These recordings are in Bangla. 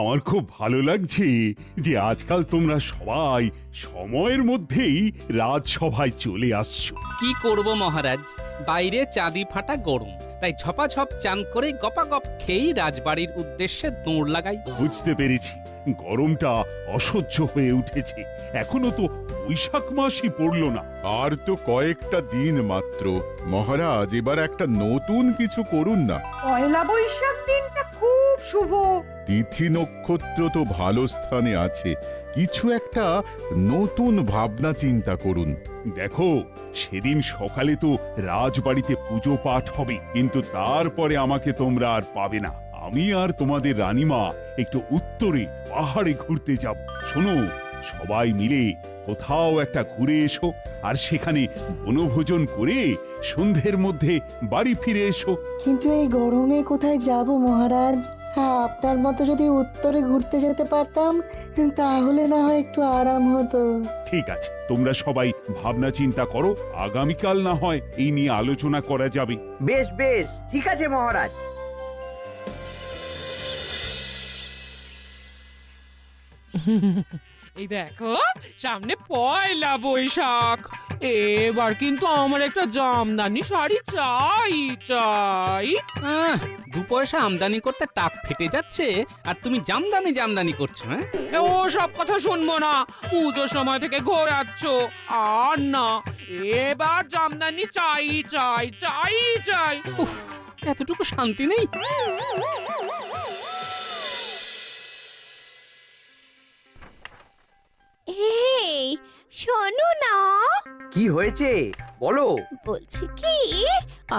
আমার খুব ভালো লাগছে যে আজকাল তোমরা সবাই সময়ের মধ্যেই রাজসভায় চলে আসছো। কি করব মহারাজ, বাইরে চাঁদি ফাটা গরম, তাই ঝপাঝপ চান করে গপাগপ খেয়েই রাজবাড়ির উদ্দেশ্যে দৌড় লাগাই। বুঝতে পেরেছি, গরমটা অসহ্য হয়ে উঠেছে। এখনো তো বৈশাখ মাসই পড়লো না। আর তো কয়েকটা দিন মাত্র। মহারাজ, এবার একটা নতুন কিছু করুন না। পয়লা বৈশাখ দিনটা খুব শুভ। তিথি নক্ষত্র তো ভালো স্থানে আছে, কিছু একটা নতুন ভাবনা চিন্তা করুন। দেখো, সেদিন সকালে তো রাজবাড়িতে পুজো পাঠ হবে, কিন্তু তারপরে আমাকে তোমরা আর পাবে না। আমি আর তোমাদের রানীমা একটু উত্তরে পাহাড়ে ঘুরতে যাব। শোনো, সবাই মিলে কোথাও একটা ঘুরে এসো, আর সেখানে বনভোজন করে সন্ধ্যের মধ্যে বাড়ি ফিরে এসো। কিন্তু এই গরমে কোথায় যাব মহারাজ? হ্যাঁ, আপনার মতো যদি উত্তরে ঘুরতে যেতে পারতাম তাহলে না হয় একটু আরাম হতো। ঠিক আছে, তোমরা সবাই ভাবনা চিন্তা করো, আগামীকাল না হয় এই নিয়ে আলোচনা করা যাবে। বেশ বেশ, ঠিক আছে মহারাজ। এই দেখো, সামনে পয়লা বৈশাখ। এবার কিন্তু আমার একটা জামদানি শাড়ি চাই চাই। দু পয়সা আমদানি করতে টাক ফেটে যাচ্ছে, আর তুমি জামদানি জামদানি করছো। হ্যাঁ, ও সব কথা শুনবো না, পুজোর সময় থেকে ঘোরাচ্ছ। আর না, এবার জামদানি চাই চাই চাই চাই। এতটুকু শান্তি নেই? এই শোনো না, কি হয়েছে বলো? বলছি কি,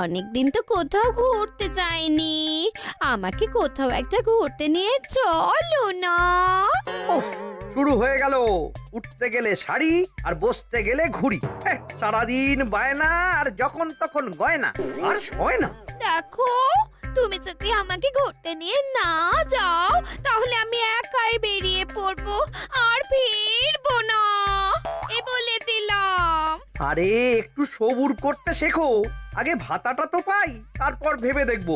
অনেকদিন তো কোথাও ঘুরতে যাইনি, আমাকে কোথাও একটা ঘুরতে নিয়ে চলো না। উফ, শুরু হয়ে গেল। উঠতে গেলে শাড়ি আর বসতে গেলে ঘুড়ি। সারাদিন বায়না আর যখন তখন গয়না, আর সয় না। দেখো, তুমি যদি আমাকে ঘুরতে নিয়ে না যাও তাহলে আমি একাই বেরিয়ে পড়বো, আর ফিরবো না, এ বলে দিলাম। আরে একটু সবুর করতে শেখো, আগে ভাতাটা তো পাই, তারপর ভেবে দেখবো।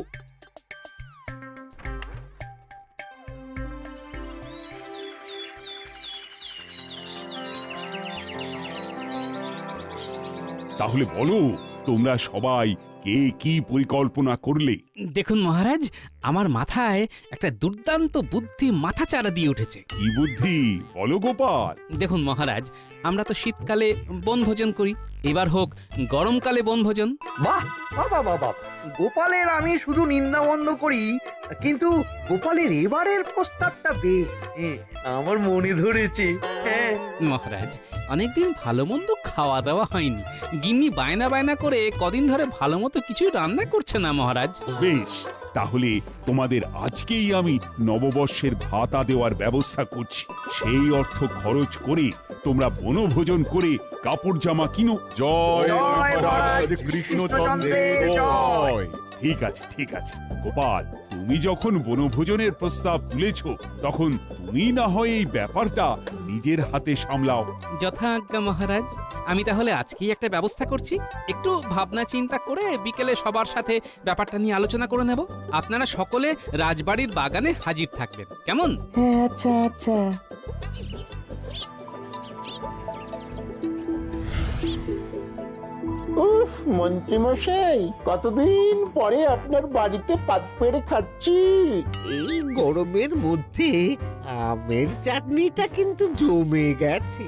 তাহলে বলো, তোমরা সবাই কে কি পরিকল্পনা করলে? দেখুন মহারাজ, আমার মাথায় একটা দুর্দান্ত বুদ্ধি মাথাচাড়া দিয়ে উঠেছে। কি বুদ্ধি বলো গোপাল? দেখুন মহারাজ, আমরা তো শীতকালে বনভোজন করি, এবার হোক গরমকালে বনভোজন। বাহ বাবা বাবা, গোপালের আমি শুধু নিন্দা বন্ধ করি, কিন্তু গোপালের এবারের প্রস্তাবটা বেশ, আমার মনে ধরেছে। হ্যাঁ মহারাজ, অনেকদিন ভালো মন্দ খাওয়া দাওয়া হয়নি, গিন্নি বায়না বায়না করে কদিন ধরে ভালো মতো কিছুই রান্না করছে না মহারাজ। বেশ, তাহলে তোমাদের আজকেই আমি নববর্ষের ভাতা দেওয়ার ব্যবস্থা করছি। সেই অর্থ খরচ করে তোমরা বনভোজন করে কাপড় জামা কিনো। জয় জয় মহারাজ মহারাজ কৃষ্ণচন্দ্রের কৃষ্ণচন্দ্রের জয়। ঠিক আছে, ঠিক আছে গোপাল, তুমি যখন বনভোজনের প্রস্তাব তুলেছ, তখন তুমি না হয় এই ব্যাপারটা নিজের হাতে সামলাও। যথাজ্ঞা মহারাজ, আমি তাহলে আজকেই একটা ব্যবস্থা করছি। একটু ভাবনা চিন্তা করে বিকেলে সবার সাথে ব্যাপারটা নিয়ে আলোচনা করে নেব। আপনারা সকলে রাজবাড়ির বাগানে হাজির থাকবেন, কেমন? হ্যাঁ, আচ্ছা আচ্ছা। উফ, মন্ত্রীমশাই, কতদিন পরে আপনার বাড়িতে পাত পেড়ে খাচ্ছি। এই গরমের মধ্যে আমের চাটনিটা কিন্তু জমে গেছে।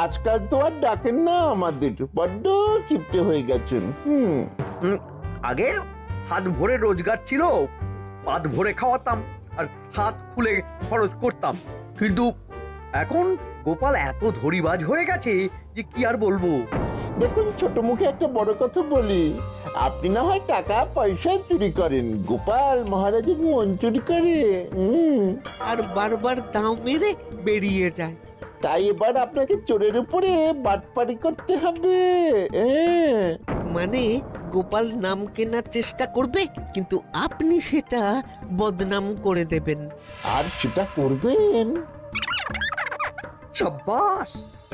আজকাল তো আর ডাকেন না আমাদের, বড্ড কিপটে হয়ে গেছেন। আগে হাত ভরে রোজগার ছিল, পাত ভরে খাওয়াতাম আর হাত খুলে খরচ করতাম, কিন্তু এখন গোপাল এত ধরিবাজ হয়ে গেছে যে কি আর বলবো। দেখুন, ছোট মুখে একটা বড় কথা বলি, আপনি না হয় টাকা পয়সা চুরি করেন, গোপাল মহারাজের মন চুরি করে। আর বারবার দাও মেরে বেরিয়ে যায়। তাই এবার আপনাকে চোরের উপরে বাটপাড়ি করতে হবে। মানে গোপাল নাম কেনার চেষ্টা করবে, কিন্তু আপনি সেটা বদনাম করে দেবেন। আর সেটা করবেন? সাব্বাস,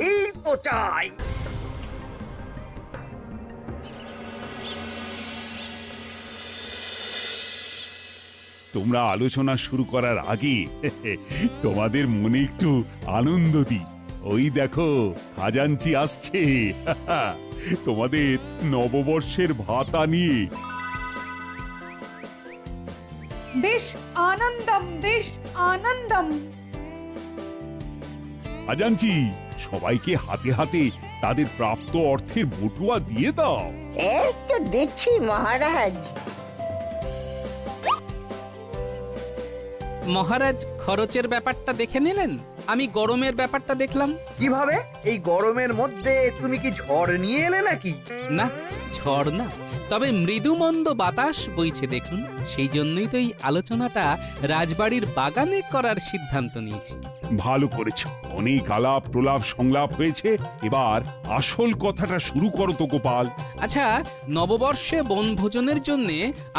এই তো চাই। তোমরা আলোচনা শুরু করার আগে তোমাদের মনে একটু আনন্দ দিই। ওই দেখো খাজাঞ্চি আসছে তোমাদের নববর্ষের ভাতা নিয়ে। বেশ আনন্দম, বেশ আনন্দম। খাজাঞ্চি, সবাইকে হাতে হাতে তাদের প্রাপ্ত অর্থের বটুয়া দিয়ে দাও। এই তো দিচ্ছি মহারাজ। মহারাজ খরচের ব্যাপারটা দেখে নিলেন, আমি গরমের ব্যাপারটা দেখলাম। কিভাবে? এই গরমের মধ্যে তুমি কি ঝড় নিয়ে এলে নাকি? না, ঝড় না, তবে মৃদুমন্দ বাতাস বইছে দেখুন। সেই জন্যই তো এই আলোচনাটা রাজবাড়ির বাগানে করার সিদ্ধান্ত নিয়েছি। ভালো করেছো, অনেক আলাপ প্রলাপ সংলাপ হয়েছে, এবার আসল কথাটা শুরু করো তো গোপাল। আচ্ছা, নববর্ষে বনভোজনের জন্য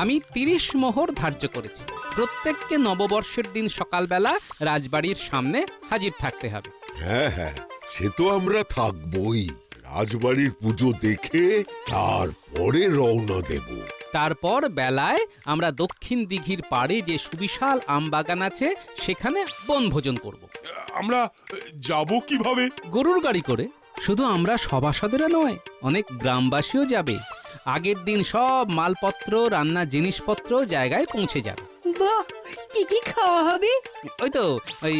আমি 30 মোহর ধার্য করেছি। প্রত্যেককে নববর্ষের দিন সকালবেলা রাজবাড়ির সামনে হাজির থাকতে হবে। হ্যাঁ হ্যাঁ, সে তো আমরা থাকবই। রাজবাড়ির পুজো দেখে তারপরে রওনা দেব। তারপর বেলায় আমরা দক্ষিণ দিঘির পাড়ে যে সুবিশাল আমবাগান আছে সেখানে বনভোজন করব। আমরা যাব কিভাবে? গরুর গাড়ি করে। শুধু আমরা সভাসদেরা নয়, অনেক গ্রামবাসীও যাবে। আগের দিন সব মালপত্র, রান্না জিনিসপত্র জায়গায় পৌঁছে যাবে। বাহ, কি কি খাওয়া হবে? ওই তো ওই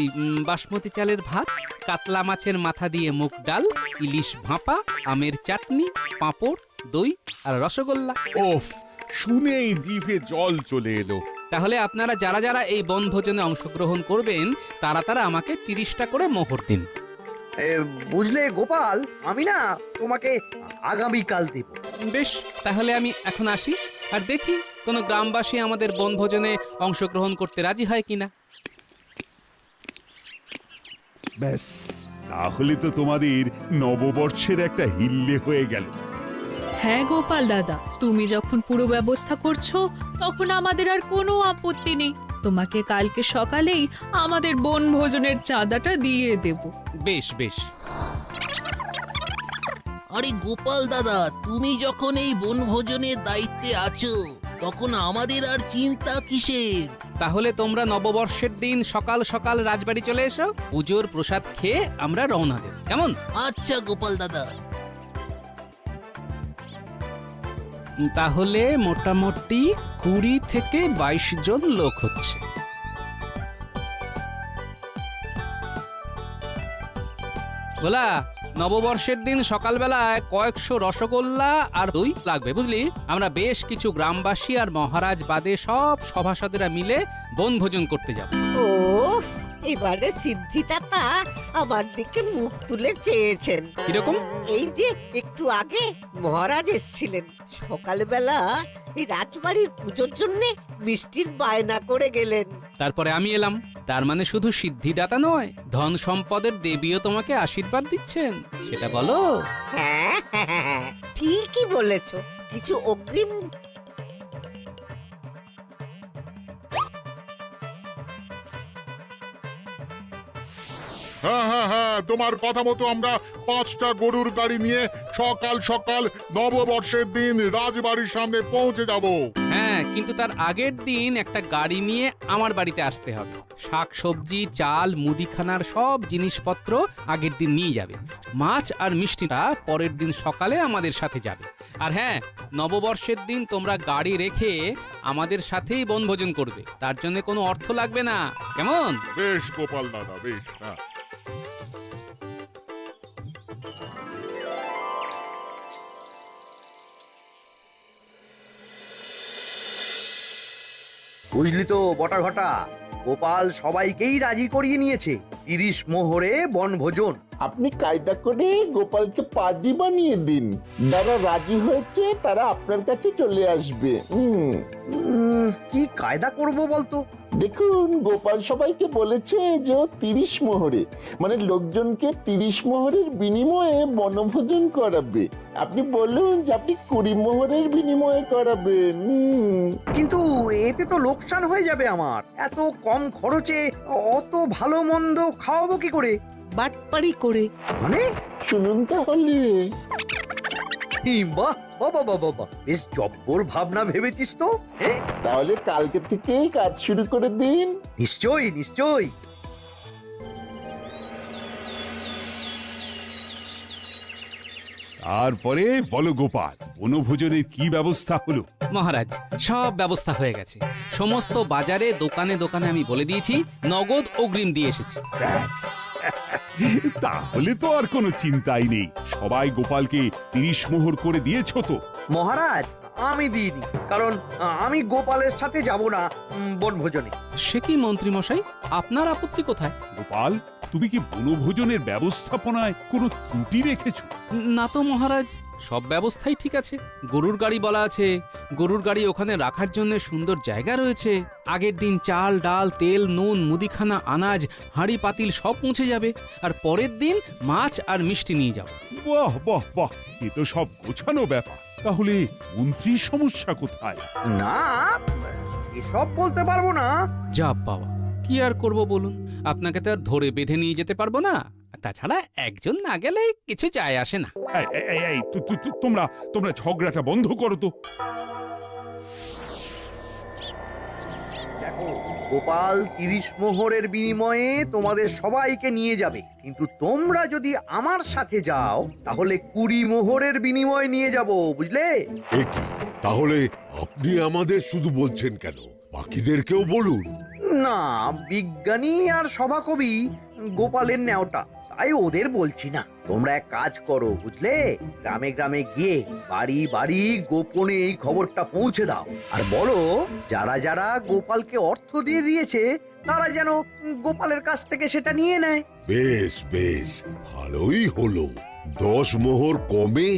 বাসমতি চালের ভাত, কাতলা মাছের মাথা দিয়ে মুগ ডাল, ইলিশ ভাপা, আমের চাটনি, পাঁপড়, দই আর রসগোল্লা। ওফ, শুনেই জিভে জল চলে এলো। তাহলে আপনারা যারা যারা এই বনভোজনে অংশগ্রহণ করবেন তারা তারা আমাকে 30টা করে মোহর দিন। বুঝলে গোপাল, আমি না তোমাকে আগামীকাল দেব। বেশ, তাহলে আমি এখন আসি, আর দেখি কোনো গ্রামবাসী আমাদের বনভোজনে অংশগ্রহণ করতে রাজি হয় কিনা। ব্যাস, তাহলে তো তোমাদের নববর্ষের একটা হিল্লে হয়ে গেল। হ্যাঁ গোপাল দাদা, তুমি যখন পুরো ব্যবস্থা করছো তখন আমাদের আর কোনো আপত্তি নেই। তোমাকে কালকে সকালেই আমাদের বনভোজনের চাঁদাটা দিয়ে দেব। বেশ বেশ। আরে গোপাল দাদা, তুমি যখন এই বনভোজনের দায়িত্বে আছো তখন আমাদের আর চিন্তা কিসের? তাহলে তোমরা নববর্ষের দিন সকাল সকাল রাজবাড়ি চলে এসো, পুজোর প্রসাদ খেয়ে আমরা রওনা দেব, কেমন? আচ্ছা গোপাল দাদা। তাহলে মোটামুটি 20 থেকে 22 জন লোক হচ্ছে। বলা, নববর্ষের দিন সকালবেলায় কয়েকশো রসগোল্লা আর দই লাগবে, বুঝলি? আমরা বেশ কিছু গ্রামবাসী আর মহারাজ বাদে সব সভাসদেরা মিলে বনভোজন করতে যাব। ও, এবারে সিদ্ধিদাতা আমার দিকে মুখ তুলে চেয়েছেন। কিরকম? এই যে একটু আগে মহারাজ এসেছিলেন, সকালবেলা এই রাজবাড়ির পুজোর জন্য মিষ্টির বায়না করে গেলেন। তারপরে আমি এলাম, তার মানে শুধু সিদ্ধিদাতা নয়, ধন সম্পদের দেবীও তোমাকে আশীর্বাদ দিচ্ছেন, সেটা বলো। হ্যাঁ হ্যাঁ, ঠিকই বলেছ। কিছু অগ্রিম হ্যাঁ হ্যাঁ হ্যাঁ, তোমার কথা মতো আমরা 5টা গরুর গাড়ি নিয়ে সকাল সকাল নববর্ষের দিন রাজবাড়ির সামনে পৌঁছে যাব। হ্যাঁ, কিন্তু তার আগের দিন একটা গাড়ি নিয়ে আমার বাড়িতে আসতে হবে। শাক সবজি, চাল, মুদিখানার সব জিনিসপত্র আগের দিন নিয়ে যাবে। মাছ আর মিষ্টিটা পরের দিন সকালে আমাদের সাথে যাবে। আর হ্যাঁ, নববর্ষের দিন তোমরা গাড়ি রেখে আমাদের সাথেই বনভোজন করবে, তার জন্য কোনো অর্থ লাগবে না, কেমন? বেশ গোপাল দাদা, বেশ। হ্যাঁ, বুঝলি তো বটা ঘটা, গোপাল সবাইকেই রাজি করিয়ে নিয়েছে। 30 মোহরে বনভোজন। আপনি কায়দা করে গোপালকে পাজি বানিয়ে দিন। যারা রাজি হয়েছে তারা আপনার কাছে চলে আসবে। কি কায়দা করব বলতো? দেখুন, গোপাল সবাইকে বলেছে যে ও 30 মোহরে, মানে লোকজনকে 30 মোহরের বিনিময়ে বনভোজন করাবে। আপনি বলুন যে আপনি 20 মোহরের বিনিময়ে করাবেন। কিন্তু এতে তো লোকসান হয়ে যাবে আমার। এত কম খরচে অত ভালো মন্দ খাওয়াবো কি করে? বাটপাড়ি করে। মানে শুনুন তাহলে। বাহ, বাবা বাবা বাবা, বেশ জব্বর ভাবনা ভেবেছিস তো। হ্যাঁ, তাহলে কালকে থেকেই কাজ শুরু করে দিন। নিশ্চয়ই নিশ্চয়ই। তারপরে বলো গোপাল, বনভোজনের কি ব্যবস্থা হলো? মহারাজ, সব ব্যবস্থা হয়ে গেছে। সমস্ত বাজারে দোকানে দোকানে আমি বলে দিয়েছি, নগদ অগ্রিম দিয়ে এসেছি। ব্যাস, তাহলে তো আর কোনো চিন্তাই নেই। সবাই গোপালকে 30 মোহর করে দিয়েছো তো? মহারাজ, আমি দিইনি, কারণ আমি গোপালের সাথে যাব না বনভোজনে। সে কি মন্ত্রী মশাই, আপনার আপত্তি কোথায়? গোপাল, তুমি কি বনভোজনের ব্যবস্থাপনায় কোনো ত্রুটি রেখেছো? না তো মহারাজ, সব ব্যবস্থাই ঠিক আছে। গরুর গাড়ি বলা আছে, গরুর গাড়ি ওখানে রাখার জন্য সুন্দর জায়গা রয়েছে। আগের দিন চাল, ডাল, তেল, নুন, মুদিখানা, আনাজ, হাঁড়ি পাতিল সব পৌঁছে যাবে। আর পরের দিন মাছ আর মিষ্টি নিয়ে যাও। বাহ বাহ বাহ, এ তো সব গোছানো ব্যাপার। তাহলে মন্ত্রীর সমস্যা কোথায়? না, এসব বলতে পারবো না। যা বাবা, কি আর করব বলুন, আপনাকে তো আর ধরে বেঁধে নিয়ে যেতে পারবো না। তাছাড়া একজন না গেলে কিছু যায় আসে না। এই, তোমরা ঝগড়াটা বন্ধ করো তো। দেখো, গোপাল 30 মোহরের বিনিময়ে তোমাদের সবাইকে নিয়ে যাবে, কিন্তু তোমরা যদি আমার সাথে যাও তাহলে 20 মোহরের বিনিময়ে নিয়ে যাব, বুঝলে? এ কি, তাহলে আপনি আমাদের শুধু বলছেন কেন? বাকিদেরকেও বলুন। না, বিজ্ঞানী আর সভাকবি গোপালের নেওটা, তাই ওদের বলছি না। তোমরা এক কাজ করো, বুঝলে? গ্রামে গ্রামে গিয়ে বাড়ি বাড়ি গোপনে এই খবরটা পৌঁছে দাও, আর বলো যারা যারা গোপালকে অর্থ দিয়ে দিয়েছে তারা যেন গোপালের কাছ থেকে সেটা নিয়ে নেয়। বেশ বেশ, ভালোই হলো। 10 মোহর কমে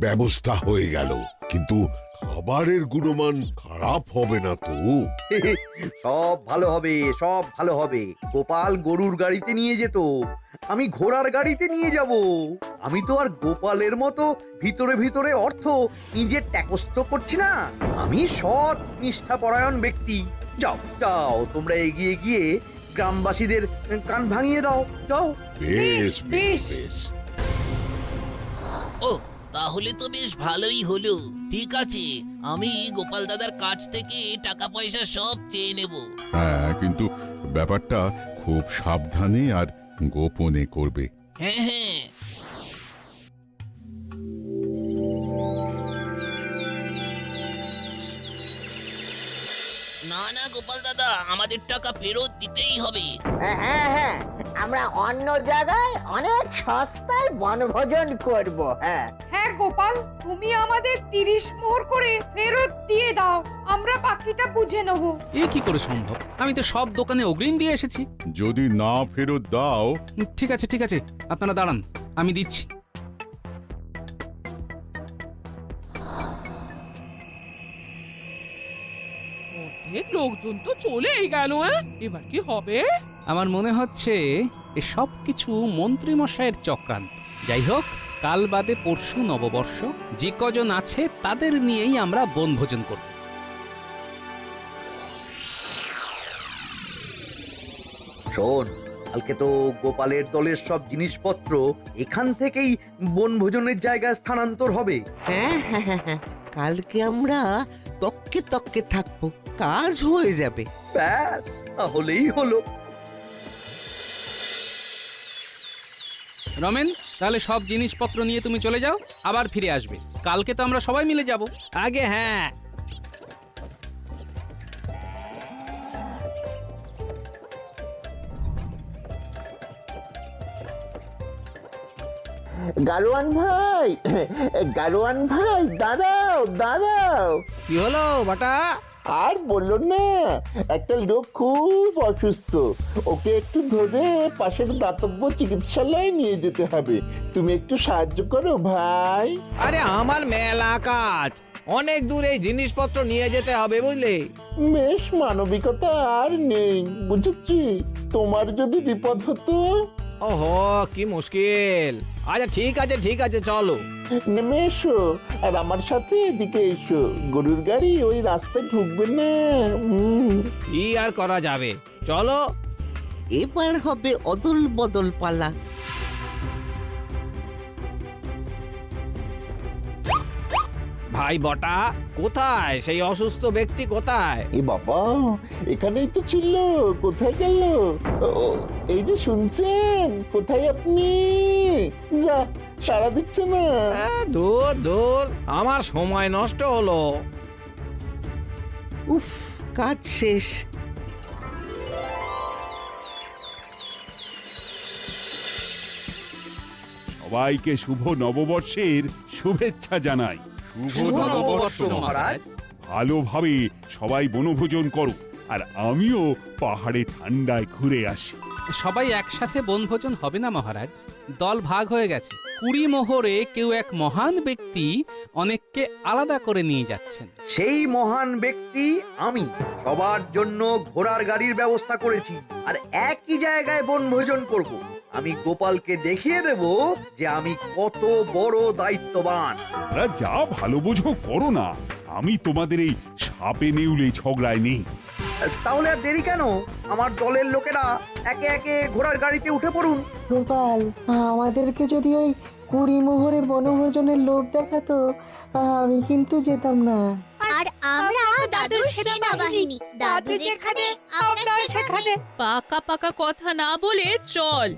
ব্যবস্থা হয়ে গেল, কিন্তু খাবারের গুণমান খারাপ হবে না তো? সব ভালো হবে, সব ভালো হবে। গোপাল গরুর গাড়িতে নিয়ে যেত, আমি ঘোড়ার গাড়িতে নিয়ে যাব। আমি তো আর গোপালের মতো ভিতরে ভিতরে অর্থ নিজে ট্যাকস্থ করছি না। আমি সৎ নিষ্ঠাপরায়ণ ব্যক্তি। যাও যাও, তোমরা এগিয়ে গিয়ে গ্রামবাসীদের কান ভাঙিয়ে দাও, যাও। বেশ বেশ বেশ। ও, তাহলে তো বেশ ভালোই হলো। ঠিক আছে, আমি গোপাল দাদার কাছ থেকে টাকা পয়সা সব চেয়ে নেব। হ্যাঁ, কিন্তু ব্যাপারটা খুব সাবধানে আর গোপনে করবে। হ্যাঁ হ্যাঁ। না না গোপাল দাদা, আমাদের টাকা ফেরত দিতেই হবে। হ্যাঁ হ্যাঁ, আমরা অন্য জায়গায় অনেক সস্তায় বনভোজন করব। হ্যাঁ হ্যাঁ গোপাল, তুমি আমাদের 30 মোহর করে ফেরত দিয়ে দাও, আমরা বাকিটা বুঝে নেব। এ কি করে সম্ভব? আমি তো সব দোকানে অগ্রিম দিয়ে এসেছি। যদি না ফেরত দাও? ঠিক আছে ঠিক আছে, আপনারা দাঁড়ান, আমি দিচ্ছি। অনেক লোকজন তো চলেই গেল। এবার কি হবে? আমার মনে হচ্ছে এ সব কিছু মন্ত্রী মশাইয়ের চক্রান্ত। যাই হোক, কাল বাদে পরশু নববর্ষ, যে কজন আছে তাদের নিয়েই আমরা বনভোজন করব। শোন, কালকে তো গোপালের দলের সব জিনিসপত্র এখান থেকেই বনভোজনের জায়গায় স্থানান্তর হবে। হ্যাঁ হ্যাঁ হ্যাঁ হ্যাঁ, কালকে আমরা তককে তককে থাকবো, কাজ হয়ে যাবে। ব্যাস, তাহলেই হলো। রমেন, তাহলে সব জিনিসপত্র নিয়ে তুমি চলে যাও, আবার ফিরে আসবে। কালকে তো আমরা সবাই মিলে যাব। আগে হ্যাঁ। গারোয়ান ভাই, গারোয়ান ভাই, দাঁড়াও দাঁড়াও। কি হলো বাটা? আর বললো না, একটা লোক খুব অসুস্থ, ওকে একটু ধরে পাশের দাতব্য চিকিৎসালয়ে নিয়ে যেতে হবে। তুমি একটু সাহায্য করো ভাই। আরে আমার মেলা কাজ, অনেক দূর এই জিনিসপত্র নিয়ে যেতে হবে বুঝলে। বেশ, মানবিকতা আর নেই, বুঝেছি। তোমার যদি বিপদ হতো। ওহো, কি মুশকিল। আচ্ছা ঠিক আছে চলো। নেমে এসো, আর আমার সাথে এদিকে এসো। গরুর গাড়ি ওই রাস্তায় ঢুকবে না। কি আর করা যাবে, চলো। এবার হবে অদল বদল পালা। ভাই বটা, কোথায় সেই অসুস্থ ব্যক্তি কোথায়? এ বাবা, এখানেই তো ছিল, কোথায় গেল? ও, এই যে শুনছেন, কোথায় আপনি? যা, সাড়া দিচ্ছে না। দূর দূর, আমার সময় নষ্ট হলো। উফ, কাজ শেষ। সবাইকে শুভ নববর্ষের শুভেচ্ছা জানাই। শুভ নববর্ষ মহারাজ। ভালোভাবে সবাই বনভোজন করো, আর আমিও পাহাড়ে ঠান্ডায় ঘুরে আসি। সবাই একসাথে বনভোজন হবে না মহারাজ, দল ভাগ হয়ে গেছে। 20 মোহরে কেউ এক মহান ব্যক্তি অনেককে আলাদা করে নিয়ে যাচ্ছেন। সেই মহান ব্যক্তি আমি। সবার জন্য ঘোড়ার গাড়ির ব্যবস্থা করেছি, আর একই জায়গায় বনভোজন করব। আমি গোপালকে দেখিয়ে দেব যে আমি কত বড় দায়িত্ববান। তোমরা যা ভালো বোঝো করো না, আমি তোমাদের এই সাপে নেউলে ঝগড়ায় নেই। তাহলে আর দেরি কেন? আমার দলের লোকেরা একে একে ঘোড়ার গাড়িতে উঠে পড়ুন। গোপাল, আমাদেরকে যদি ওই 20 মোহরে বনভোজনের লোভ দেখাতো, আমি কিন্তু যেতাম না। আর আমরা দাদুর সেনাবাহিনী, দাদু যেখানে আমরা সেখানে। পাকা পাকা কথা না বলে চল।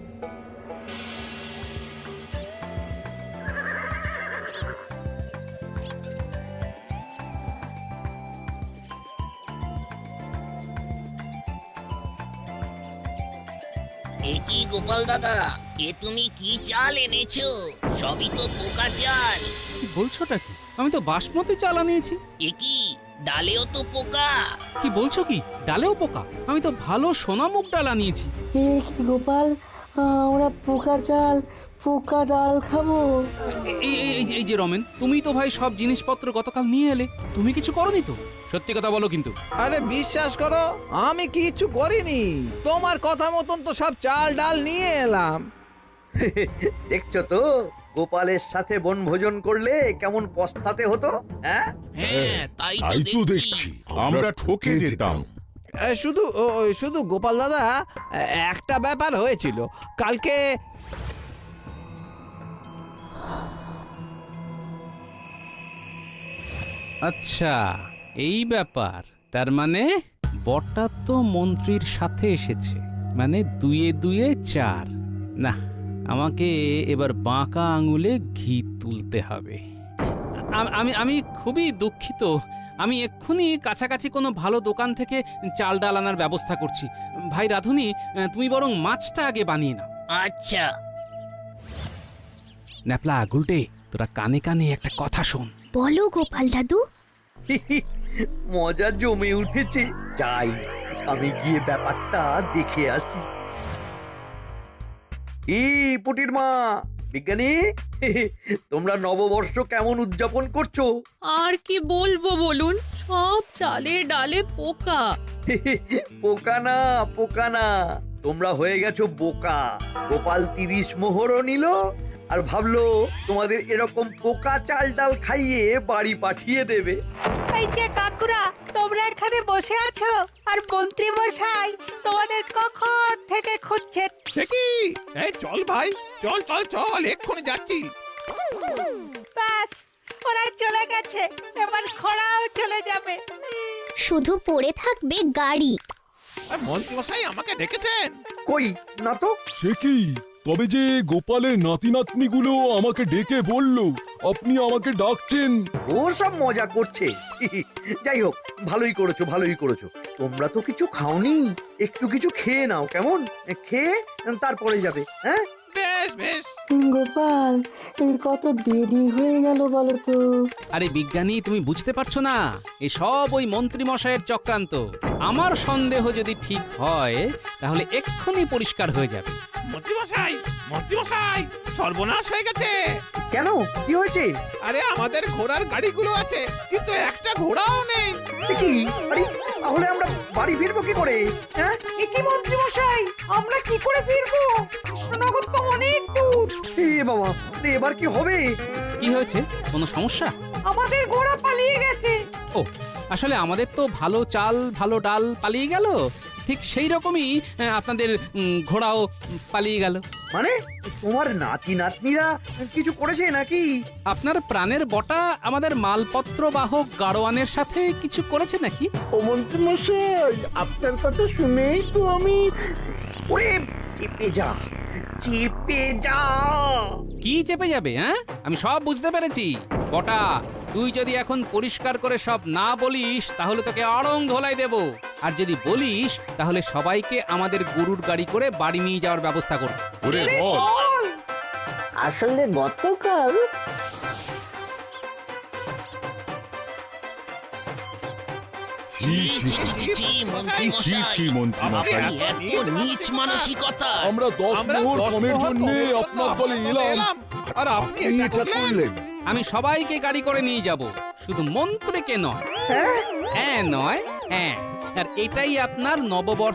কি গোপাল দাদা, এ তুমি কি চাল এনেছো? সবই তো পোকা চাল। কি বলছোটা কি? আমি তো বাসমতি চাল আনিয়েছি। এ কি, ডালেও তো পোকা? কি বলছো কি, ডালেও পোকা? আমি তো ভালো সোনামুগ ডাল আনিয়েছি। এ কি গোপাল, আমরা পোকা চাল পোকা ডাল খাবো? এই যে রমেন, তুমি তো ভাই সব জিনিসপত্র গতকাল নিয়ে এলে, তুমি কিছু করনি তো? সত্যি কথা বলো কিন্তু। আরে বিশ্বাস করো, আমি কিছু করিনি। তোমার কথা মতন তো সব চাল ডাল নিয়ে এলাম। দেখছো তো, গোপালের সাথে বনভোজন করলে কেমন পস্তাতে হতো। হ্যাঁ, তাই তো দেখছি আমরা ঠকে যেতাম। শুধু গোপাল দাদা, একটা ব্যাপার হয়েছিল কালকে। আচ্ছা, এই ব্যাপার। তার মানে বটা তো মন্ত্রীর সাথে এসেছে, মানে 2 × 2 = 4। না, আমাকে এবার বাঁকা আঙুলে ঘি তুলতে হবে। আমি খুবই দুঃখিত। আমি এক্ষুনি কাছাকাছি কোনো ভালো দোকান থেকে চাল ডাল আনার ব্যবস্থা করছি। ভাই রাধুনি, তুমি বরং মাছটা আগে বানিয়ে নাও। আচ্ছা। ন্যাপলা, গুলটে, তোরা কানে কানে একটা কথা শোন। বলো গোপাল দাদু। মজা জমে উঠেছে। যাই, আমি গিয়ে ব্যাপারটা দেখে আসি। পুটির মা, বিজ্ঞানী, তোমরা নববর্ষ কেমন উদযাপন করছো? আর কি বলবো বলুন, সব চালে ডালে পোকা। পোকা না, তোমরা হয়ে গেছো বোকা। গোপাল 30 মোহরও নিল, আর ভাবলো তোমাদের এরকম পোকা চাল ডাল খাইয়ে বাড়ি পাঠিয়ে দেবে। এই যে কাকুরা, তোমরা এখানে বসে আছো, আর মন্ত্রী মশাই তোমাদের কখন থেকে খুঁজছেন। দেখি, এই চল ভাই, চল চল চল, এক্ষুনি যাচ্ছি। ব্যাস, ওরা চলে গেছে, এবার খরাও চলে যাবে। শুধু পড়ে থাকবে গাড়ি। মন্ত্রী মশাই আমাকে ডেকেছেন? কই না তো। সে কি, তবে যে গোপালের নাতি নাতনিগুলো আমাকে ডেকে বলল আপনি আমাকে ডাকছেন। ও সব মজা করছে। যাই হোক, ভালোই করেছো। তোমরা তো কিছু খাওনি, একটু কিছু খেয়ে নাও, কেমন? খেয়ে তারপরে যাবে। হ্যাঁ, বেশ বেশ। গোপাল, এর কত দেরি হয়ে গেল বলো তো? আরে বিজ্ঞানী, তুমি বুঝতে পারছো না, এই সব ওই মন্ত্রী মশাইয়ের চক্রান্ত। আমার সন্দেহ যদি ঠিক হয়, তাহলে এক্ষুনি পরিষ্কার হয়ে যাবে। মন্ত্রী মশাই, সর্বনাশ হয়ে গেছে। কেন, কি হয়েছে? আরে আমাদের ঘোড়ার গাড়িগুলো আছে, কিন্তু একটা ঘোড়াও নেই। কি? আরে তাহলে আমরা বাড়ি ফিরবো কি করে? হ্যাঁ, কি মন্ত্রী মশাই, আমরা কি করে ফিরবো? কৃষ্ণনগর তো অনেক দূর। বাবা, এবার কি হবে? কি হয়েছে? কোনো সমস্যা? আমাদের ঘোড়া পালিয়ে গেছে। ও, আসলে আমাদের তো ভালো চাল ভালো ডাল পালিয়ে গেল, ঠিক সেই রকমই আপনাদের ঘোড়াও পালিয়ে গেল। মানে তোমার নাতি নাতনিরা কিছু করেছে নাকি? আপনার প্রাণের বটা আমাদের মালপত্র বাহক গাড়োয়ানের সাথে কিছু করেছে নাকি? ও মন্ত্রী মশাই, আপনার কথা শুনেই তো আমি ওরে চেপে যা, চেপে যা। কি চেপে যাবে? হ্যাঁ, আমি সব বুঝতে পেরেছি। বটা, তুই যদি এখন পরিষ্কার করে সব না বলিস তাহলে তোকে আড়ং ধোলাই দেব, আর যদি বলিস তাহলে সবাইকে আমাদের গরুর গাড়ি করে বাড়ি নিয়ে যাওয়ার ব্যবস্থা করব। ওরে বল। আসলে গতকাল আমরা 10 মোহর কমের জন্য আপনার দলে এলাম, আর আপনি এটা করলেন। আমি সবাইকে গাড়ি করে নিয়ে যাব, শুধু মন্ত্রীকে নয়। হ্যাঁ নয়, হ্যাঁ। আর এটাই আপনার নববর্ষ